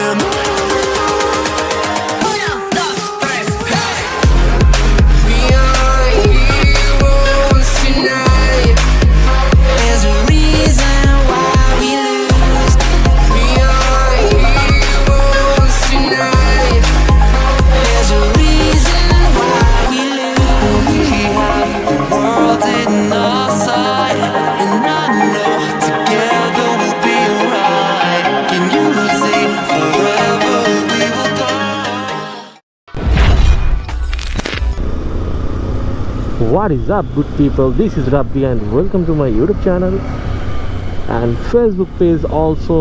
them. We are heroes tonight. There's a reason why we lose. We are heroes tonight. There's a reason why we lose. We have the world in our sight, and I know together we'll be alright. Can you see forever we will go? What is up, good people? This is Rabbi and welcome to my YouTube channel and Facebook page also.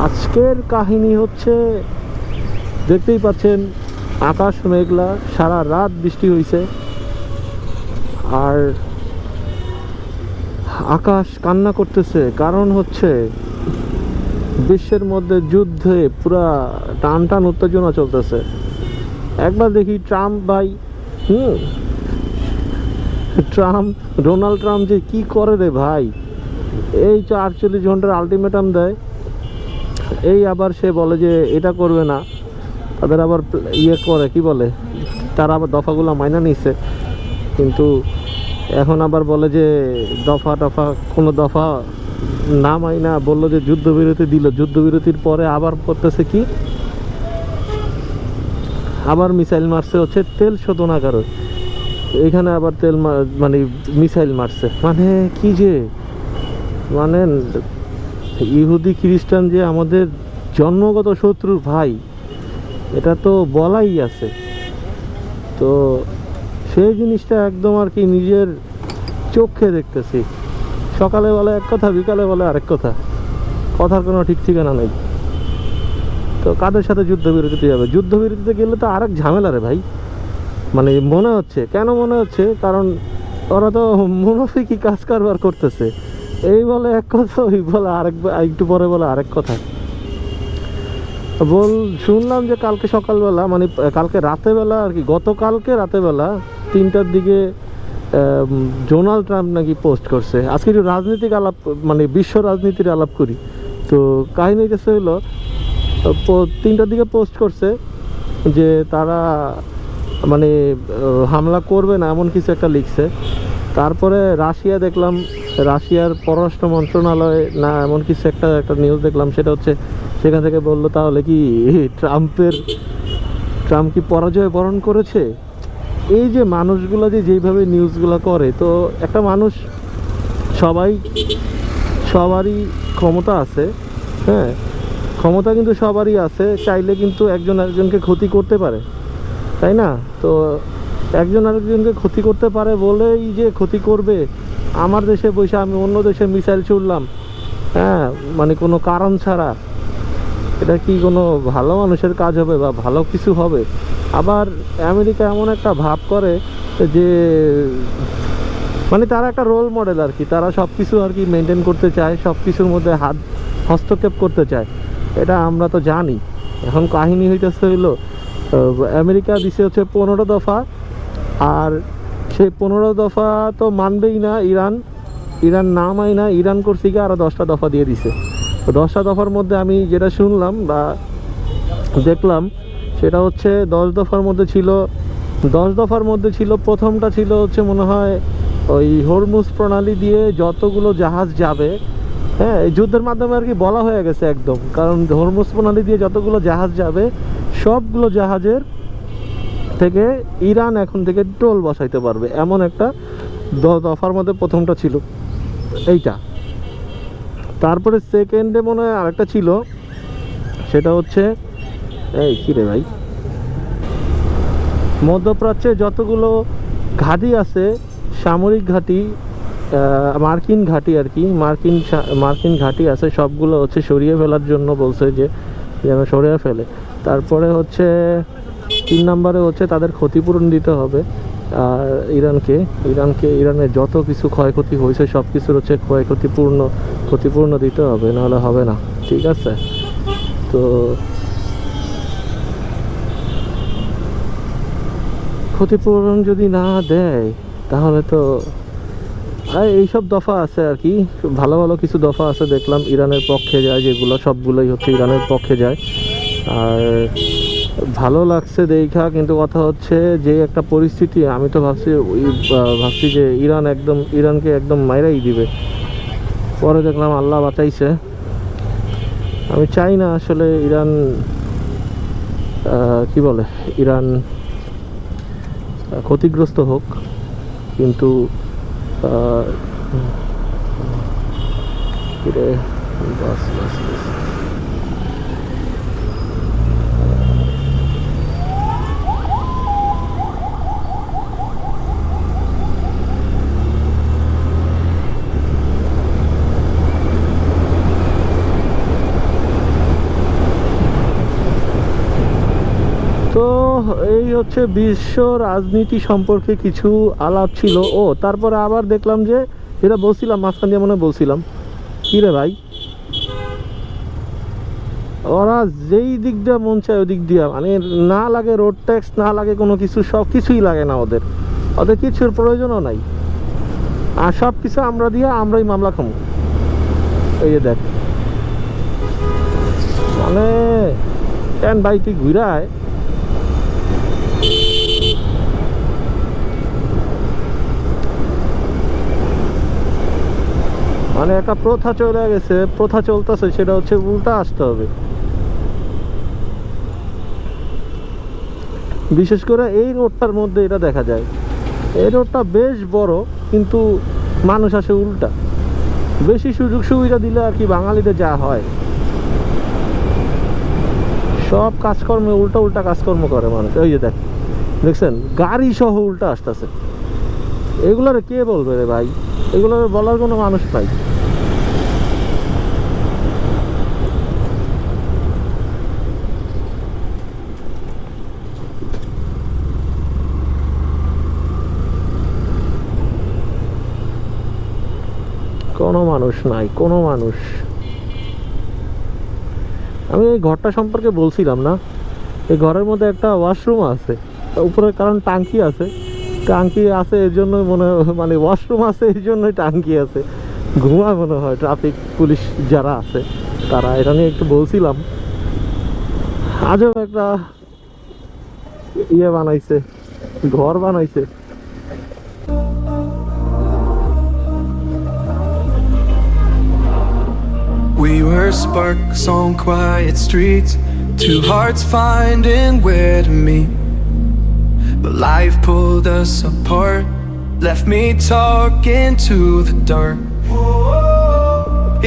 আজকের কাহিনী হচ্ছে, দেখতেই পাচ্ছেন আকাশ মেঘলা, সারা রাত বৃষ্টি হয়েছে আর আকাশ কান্না করতেছে। কারণ হচ্ছে বিশ্বের মধ্যে যুদ্ধে পুরা টান টান উত্তেজনা চলতেছে। একবার দেখি ট্রাম্প ভাই, ডোনাল্ড ট্রাম্প যে কি করে রে ভাই, এই 48 ঘন্টার আলটিমেটাম দেয়, এই আবার সে বলে যে এটা করবে না, তাদের আবার ইয়ে করে কি বলে, তারা আবার দফাগুলো মাইনা নিচ্ছে, কিন্তু এখন আবার বলে যে দফা কোনো দফা না মাইনা বললো যে যুদ্ধবিরতি দিল, যুদ্ধবিরতির পরে আবার করতেছে কি, আবার মিসাইল মারছে হচ্ছে তেল শোধনাগার, এখানে আবার তেল মানে মিসাইল মারছে। মানে কি যে, মানে ইহুদি খ্রিস্টান যে আমাদের জন্মগত শত্রু ভাই, এটা তো বলাই আছে। তো সেই জিনিসটা একদম আর কি নিজের চোখে দেখতেছি। সকালে বলে এক কথা, বিকালে বলে আরেক কথা, কথার কোনো ঠিক ঠিকানা নেই। তো কাদের সাথে যুদ্ধবিরতিতে যাবে? যুদ্ধবিরতিতে গেলে তো আরেক ঝামেলা রে ভাই। মানে মনে হচ্ছে, কেন মনে হচ্ছে, কারণ ওরা তো মুনাফিকি কাজ কারবার করতেছে। এই বলে এক কথা, ওই বলে আরেক, একটু পরে বলে আরেক কথা। শুনলাম যে কালকে সকালবেলা, মানে কালকে রাতেবেলা আর কি, গতকালকে রাতেবেলা 3টার দিকে ডোনাল্ড ট্রাম্প নাকি পোস্ট করছে। আজকে একটু রাজনৈতিক আলাপ, মানে বিশ্ব রাজনীতির আলাপ করি। তো কাহিনী কাছে হলো, 3টার দিকে পোস্ট করছে যে তারা মানে হামলা করবে না, এমন কিছু একটা লিখছে। তারপরে রাশিয়া দেখলাম, রাশিয়ার পররাষ্ট্র মন্ত্রণালয় না এমন কিছু একটা নিউজ দেখলাম, সেটা হচ্ছে সেখান থেকে বললো তাহলে কি ট্রাম্প কি পরাজয় বরণ করেছে? এই যে মানুষগুলো যে যেইভাবে নিউজগুলো করে, তো একটা মানুষ, সবারই ক্ষমতা আছে, হ্যাঁ ক্ষমতা কিন্তু সবারই আছে, চাইলে কিন্তু একজন আরেকজনকে ক্ষতি করতে পারে, তাই না? তো একজন আরেকজনকে ক্ষতি করতে পারে বলেই যে ক্ষতি করবে, আমার দেশে বসে আমি অন্য দেশে মিসাইল ছুড়লাম, হ্যাঁ মানে কোনো কারণ ছাড়া, এটা কি কোনো ভালো মানুষের কাজ হবে বা ভালো কিছু হবে? আবার আমেরিকা এমন একটা ভাব করে যে মানে তারা একটা রোল মডেল আর কি, তারা সব কিছু আর কি মেনটেন করতে চায়, সব কিছুর মধ্যে হস্তক্ষেপ করতে চায়, এটা আমরা তো জানি। এখন কাহিনী হইতেছে হইলো, আমেরিকা দিছে হচ্ছে 15 দফা, আর সেই 15 দফা তো মানবেই না ইরান না মাইনা ইরান করছে কি আরও 10টা দফা দিয়ে দিছে। তো 10টা দফার মধ্যে আমি যেটা শুনলাম বা দেখলাম, সেটা হচ্ছে 10 দফার মধ্যে ছিল প্রথমটা ছিল হচ্ছে মনে হয় ওই হরমুজ প্রণালী দিয়ে যতগুলো জাহাজ যাবে, হ্যাঁ এই যুদ্ধের মাধ্যমে আর কি বলা হয়ে গেছে একদম, কারণ হরমুজ প্রণালী দিয়ে যতগুলো জাহাজ যাবে সবগুলো জাহাজের থেকে ইরান এখন থেকে টোল বসাইতে পারবে, এমন একটা দফার মধ্যে প্রথমটা ছিল এইটা। তারপরে সেকেন্ডে মনে হয় আরেকটা ছিল, সেটা হচ্ছে এই কী রে ভাই, মধ্যপ্রাচ্যে যতগুলো ঘাঁটি আছে, সামরিক ঘাঁটি, মার্কিন ঘাঁটি আর কি, মার্কিন ঘাঁটি আছে, সবগুলো হচ্ছে সরিয়ে ফেলার জন্য বলছে যে যেন সরিয়ে ফেলে। তারপরে হচ্ছে 3 নম্বরে হচ্ছে তাদের ক্ষতিপূরণ দিতে হবে, আর ইরানের যত কিছু ক্ষয়ক্ষতি হয়েছে সব কিছুর হচ্ছে ক্ষতিপূর্ণ দিতে হবে, নাহলে হবে না, ঠিক আছে? তো ক্ষতিপূরণ যদি না দেয় তাহলে তো আর এইসব দফা আছে আর কি, ভালো ভালো কিছু দফা আছে দেখলাম ইরানের পক্ষে যায়, যেগুলো সবগুলোই হচ্ছে ইরানের পক্ষে যায়। আর ভালো লাগছে দেখা, কিন্তু কথা হচ্ছে যে একটা পরিস্থিতি, আমি তো ভাবছি যে ইরানকে একদম মাইরাই দিবে, পরে দেখলাম আল্লাহ বাঁচাইছে। আমি চাই না আসলে ইরান ইরান ক্ষতিগ্রস্ত হোক, কিন্তু বাস বাস বাস। তো এই হচ্ছে বিশ্ব রাজনীতি সম্পর্কে কিছু আলাপ ছিল। ও তারপরে আবার দেখলাম যে যেটা বলছিলাম মাঝখান দিয়ে মনে বলছিলাম, কি রে ভাই, ওরা যেই দিক দিয়ে মন চায় ওই দিক দিয়ে, মানে না লাগে রোড ট্যাক্স, না লাগে কোনো কিছু, সব কিছুই লাগে না ওদের, ওদের কিছুর প্রয়োজনও নাই। আর সব কিছু আমরা দিয়ে আমরাই মামলা খামো। এই যে দেখ, মানে কেন ভাই তুই ঘুরায়, মানে একটা প্রথা চলে গেছে, প্রথা চলতেছে, সেটা হচ্ছে উল্টা আসতে হবে। বিশেষ করে এই রোডটার মধ্যে এটা দেখা যায়, এই রোডটা বেশ বড়, কিন্তু মানুষ আসে উল্টা। বেশি সুযোগ সুবিধা দিলে আর কি বাঙালিদের যা হয়, সব কাজকর্মে উল্টা উল্টা কাজকর্ম করে মানুষ। ওই যে দেখছেন গাড়ি সহ উল্টা আসতেছে, এগুলোর কে বলবে রে ভাই, এগুলোর বলার কোনো মানুষ নাই। কোনো মানুষ নাই, কোনো মানুষ। আমি এই ঘরটা সম্পর্কে বলছিলাম না, এই ঘরের মধ্যে একটা ওয়াশরুম আছে উপরে, কারণ টাঙ্কি আছে, টাঙ্কি আছে এর জন্য মানে ওয়াশরুম আছে এই জন্যই টাঙ্কি আছে। ঘুমায় মনে হয় ট্রাফিক পুলিশ যারা আছে তারা, এটা নিয়ে একটু বলছিলাম। আজও একটা বানাইছে, ঘর বানাইছে। We were sparks on quiet streets, two hearts finding where to meet. But life pulled us apart, left me talking to the dark.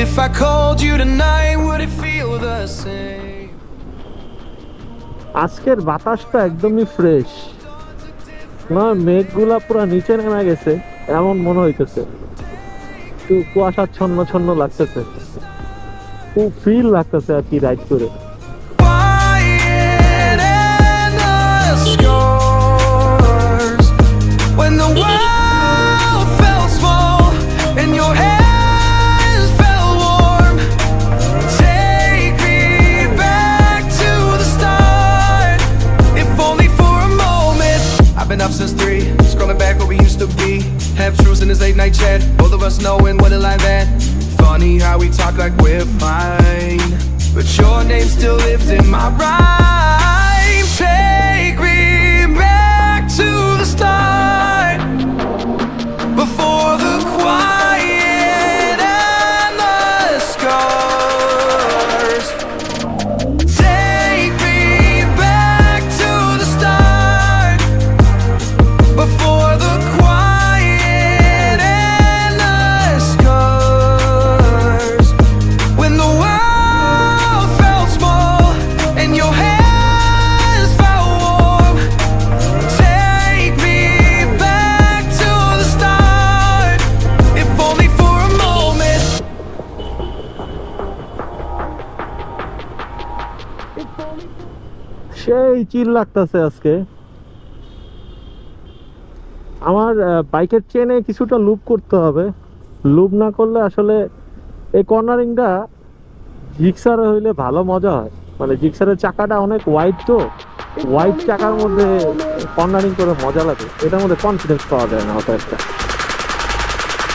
If I called you tonight, would it feel the same? আজকের বাতাসটা একদমই fresh, না মেঘগুলা পুরো নিচে নেমে গেছে এমন মনে হইতেছে, একটু কুয়াশাচ্ছন্ন ছন্ন লাগতেছে, খুব ফিল লাগতেছে আর কি রাইড করে। Quiet and the scars, when the world felt small and your hands felt warm, take me back to the start, if only for a moment. I've been up since 3, scrolling back where we used to be, half truths in this late night chat, both of us knowing what it like that. Funny how we talk like we're fine, but your name still lives in my rhyme. Take me back to the start, before the quiet and the scars. Take me back to the start, before the quiet and the scars. When the world felt small and your hands felt warm, take me back to the start, if only for a moment. সেই চিল লাগতেছে আজকে। আমার বাইকের চেনে কিছুটা loop করতে হবে, loop না করলে আসলে এই কর্নারিংটা জিক্সার হইলে ভালো মজা হয়। মানে জিক্সারের চাকাটা অনেক ওয়াইড, তো ওয়াইড চাকার মধ্যে কর্নারিং করে মজা লাগে, এটার মধ্যে কনফিডেন্স পাওয়া যায় না অত একটা।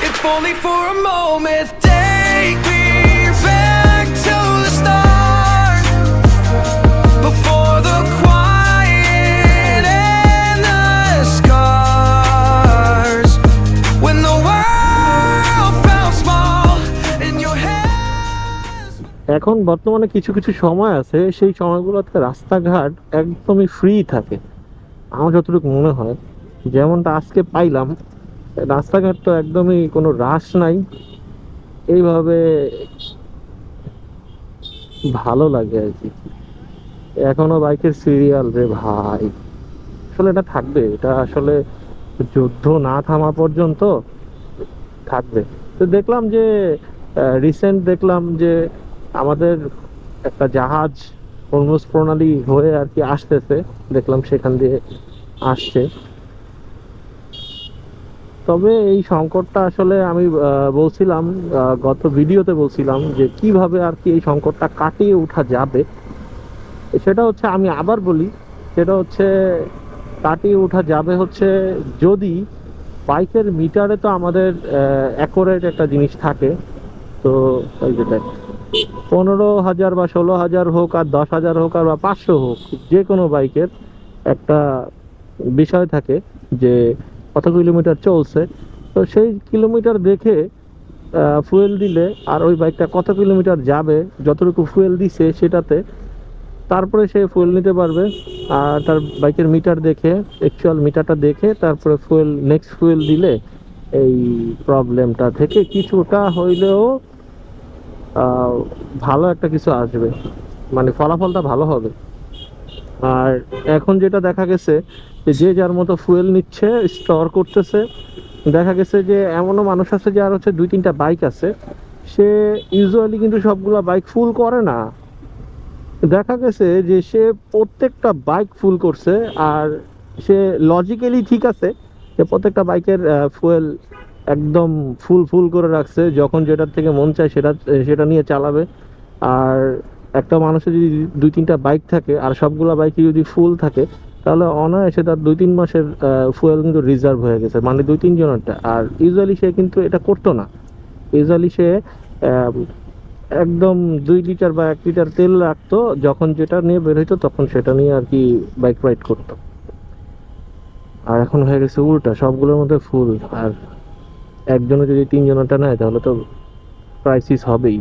If if only for a moment. Take me back to the start, before the quiet and the scars, when the world felt small in your hands. এখন বর্তমানে কিছু কিছু সময় আছে, সেই সময়গুলোতে রাস্তাঘাট একদমই ফ্রি থাকে আমার যতটুকু মনে হয়। যেমনটা আজকে পাইলাম, রাস্তাঘাট তো একদমই কোনো রাশ নাই, এইভাবে ভালো লাগে আর কি। এখনো বাইকের সিরিয়াল রে ভাই, আসলে এটা থাকবে, এটা আসলে যুদ্ধ না থামা পর্যন্ত থাকবে। তো দেখলাম যে রিসেন্ট দেখলাম যে আমাদের একটা জাহাজ হরমুজ প্রণালী হয়ে আর কি আসতেছে, দেখলাম সেখান দিয়ে আসছে। তবে এই সংকটটা আসলে আমি বলছিলাম, গত ভিডিওতে বলছিলাম যে কিভাবে আর কি এই সংকটটা কাটিয়ে ওঠা যাবে। সেটা হচ্ছে, আমি আবার বলি, সেটা হচ্ছে কাটিয়ে ওঠা যাবে হচ্ছে যদি বাইকের মিটারে তো আমাদের অ্যাকোরেট একটা জিনিস থাকে। তো ওই যেটা 15,000 বা 16,000 হোক আর 10,000 হোক আর বা 500 হোক, যে কোনো বাইকের একটা বিষয় থাকে যে কত কিলোমিটার চলছে। তো সেই কিলোমিটার দেখে ফুয়েল দিলে আর ওই বাইকটা কত কিলোমিটার যাবে, যতটুকু ফুয়েল দিছে সেটাতে, তারপরে সে ফুয়েল নিতে পারবে। আর তার বাইকের মিটার দেখে, অ্যাকচুয়াল মিটারটা দেখে তারপরে ফুয়েল, নেক্সট ফুয়েল দিলে এই প্রবলেমটা থেকে কিছুটা হইলেও ভালো একটা কিছু আসবে, মানে ফলাফলটা ভালো হবে। আর এখন যেটা দেখা গেছে যে যার মতো ফুয়েল নিচ্ছে, স্টোর করতেছে। দেখা গেছে যে এমনও মানুষ আছে যার হচ্ছে 2-3টা বাইক আছে, সে ইউজুয়ালি কিন্তু সবগুলা বাইক ফুল করে না। দেখা গেছে যে সে প্রত্যেকটা বাইক ফুল করছে, আর সে লজিক্যালি ঠিক আছে যে প্রত্যেকটা বাইকের ফুয়েল একদম ফুল করে রাখছে, যখন যেটার থেকে মন চায় সেটা নিয়ে চালাবে। আর একটা মানুষের যদি 2-3টা বাইক থাকে আর সবগুলা বাইকই যদি ফুল থাকে, তাহলে অনায়াসে তার 2-3 মাসের ফুয়েল কিন্তু রিজার্ভ হয়ে গেছে, মানে 2-3 জনেরটা। আর ইউজুয়ালি সে কিন্তু এটা করতো না। ইউজুয়ালি সে একদম 2 লিটার বা 1 লিটার তেল রাখতো, যখন যেটা নিয়ে বের হইতো তখন সেটা নিয়ে আর কি বাইক রাইড করতো। আর এখন হয়ে গেছে উল্টা, সবগুলোর মধ্যে ফুল। আর একজনে যদি 3 জনেরটা নেয় তাহলে তো ক্রাইসিস হবেই।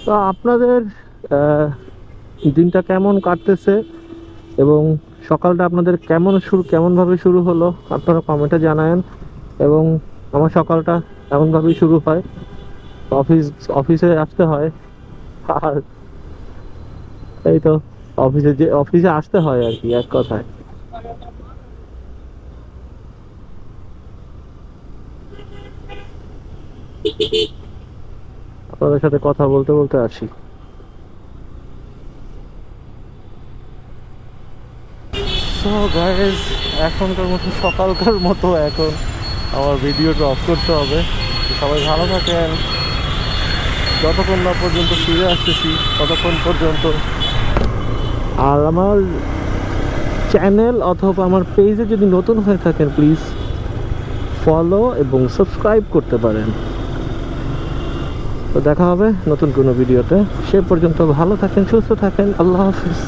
তো আপনাদের দিনটা কেমন কাটতেছে এবং সকালটা আপনাদের কেমনভাবে শুরু হলো আপনারা কমেন্টে জানায়েন। এবং আমার সকালটা এমনভাবেই শুরু হয়, অফিসে আসতে হয়। আর এই তো অফিসে আসতে হয় আর কি, এক কথায়। আপনাদের সাথে কথা বলতে বলতে আসি। সো গাইস, এখনকার মতো সকালকার মতো এখন আমার ভিডিওটা অফ করতে হবে। সবাই ভালো থাকেন, যতক্ষণ না পর্যন্ত ফিরে আসতেছি ততক্ষণ পর্যন্ত। আর আমার চ্যানেল অথবা আমার পেজে যদি নতুন হয়ে থাকেন, প্লিজ ফলো এবং সাবস্ক্রাইব করতে পারেন। তো দেখা হবে নতুন কোনো ভিডিওতে। সে পর্যন্ত ভালো থাকেন, সুস্থ থাকেন। আল্লাহ হাফিজ।